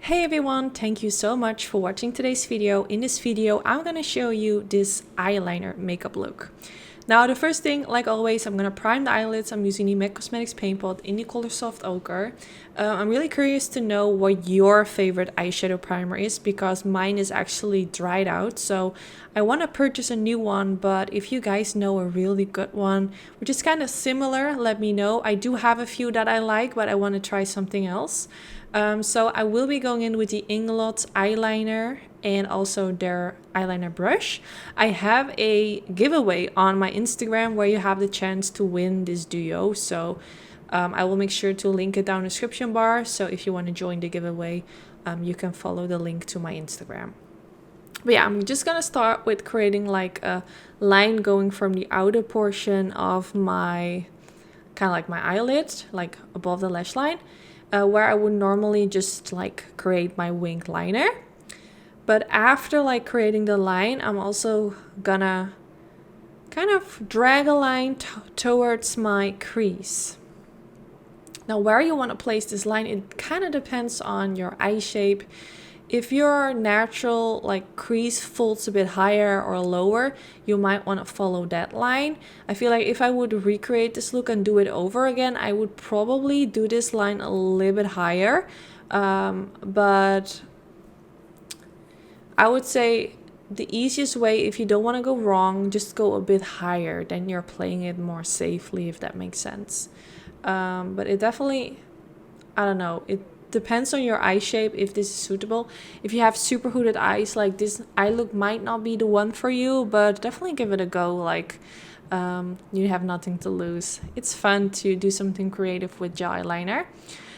Hey everyone, thank you so much for watching today's video. In this video, I'm gonna show you this eyeliner makeup look. Now the first thing, like always, I'm gonna prime the eyelids. I'm using the MAC Cosmetics Paint Pot in the color Soft Ochre. I'm really curious to know what your favorite eyeshadow primer is because mine is actually dried out. So I want to purchase a new one, but if you guys know a really good one, which is kind of similar, let me know. I do have a few that I like, but I want to try something else. So I will be going in with the Inglot eyeliner and also their eyeliner brush. I have a giveaway on my Instagram where you have the chance to win this duo. So I will make sure to link it down in the description bar. So if you want to join the giveaway, you can follow the link to my Instagram. But yeah, I'm just gonna start with creating like a line going from the outer portion of my kind of like my eyelid, like above the lash line. Where I would normally just like create my winged liner. But after like creating the line, I'm also gonna kind of drag a line towards my crease. Now where you want to place this line, it kind of depends on your eye shape. If your natural like crease folds a bit higher or lower, you might want to follow that line. I feel like if I would recreate this look and do it over again, I would probably do this line a little bit higher. But I would say the easiest way, if you don't want to go wrong, just go a bit higher. Then you're playing it more safely, if that makes sense. But it definitely, I don't know, it depends on your eye shape if this is suitable. If you have super hooded eyes, like this eye look might not be the one for you, but definitely give it a go. Like you have nothing to lose. It's fun to do something creative with gel eyeliner.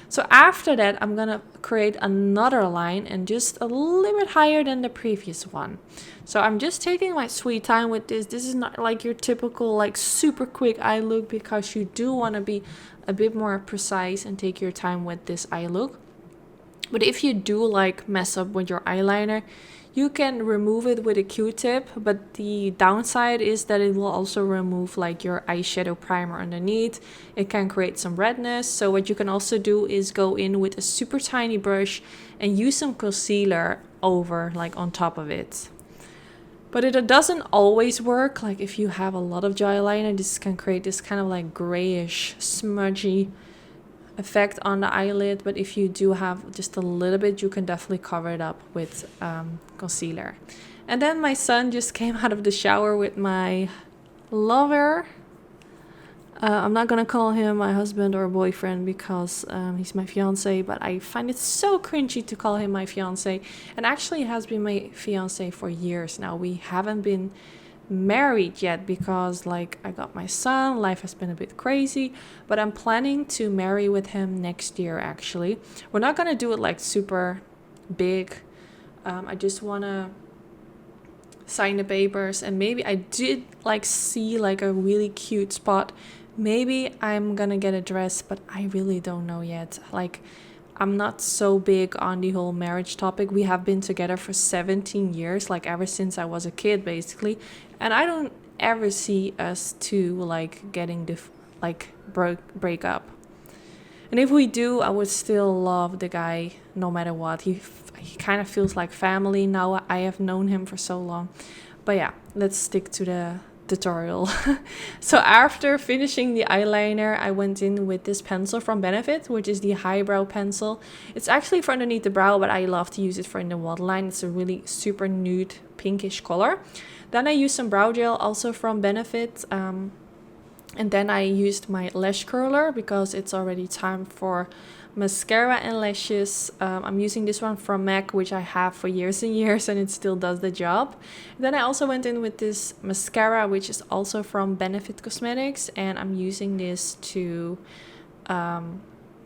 So after that, I'm gonna create another line and just a little bit higher than the previous one. So I'm just taking my sweet time with this. This is not like your typical like super quick eye look because you do want to be a bit more precise and take your time with this eye look. But if you do like mess up with your eyeliner, you can remove it with a Q-tip, but the downside is that it will also remove like your eyeshadow primer underneath. It can create some redness. So what you can also do is go in with a super tiny brush and use some concealer over like on top of it. But it doesn't always work. Like if you have a lot of gel eyeliner, this can create this kind of like grayish, smudgy effect on the eyelid. But if you do have just a little bit, you can definitely cover it up with concealer. And then my son just came out of the shower with my lover. I'm not gonna call him my husband or boyfriend because he's my fiance, but I find it so cringy to call him my fiance. And actually, he has been my fiance for years now. We haven't been married yet because like I got my son, life has been a bit crazy, but I'm planning to marry with him next year. Actually, we're not gonna do it like super big. I just wanna sign the papers, and maybe I did like see like a really cute spot. Maybe I'm gonna get a dress, but I really don't know yet. Like I'm not so big on the whole marriage topic. We have been together for 17 years, like ever since I was a kid basically, and I don't ever see us two like getting the break up. And if we do, I would still love the guy no matter what. He kind of feels like family now. I have known him for so long. But yeah, let's stick to the tutorial. So after finishing the eyeliner, I went in with this pencil from Benefit, which is the highbrow pencil. It's actually for underneath the brow, but I love to use it for in the waterline. It's a really super nude pinkish color. Then I used some brow gel also from Benefit. And then I used my lash curler because it's already time for mascara and lashes. I'm using this one from MAC, which I have for years and years, and it still does the job. Then I also went in with this mascara, which is also from Benefit Cosmetics, and I'm using this to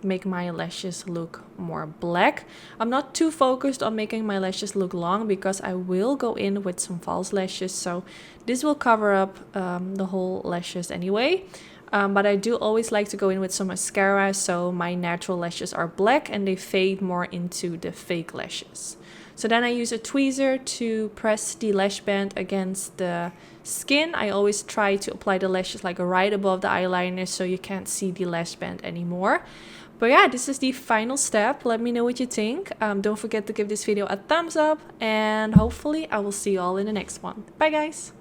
make my lashes look more black. I'm not too focused on making my lashes look long because I will go in with some false lashes, so this will cover up the whole lashes anyway. But I do always like to go in with some mascara so my natural lashes are black and they fade more into the fake lashes. So then I use a tweezer to press the lash band against the skin. I always try to apply the lashes like right above the eyeliner so you can't see the lash band anymore. But yeah, this is the final step. Let me know what you think. Don't forget to give this video a thumbs up, and hopefully I will see you all in the next one. Bye guys!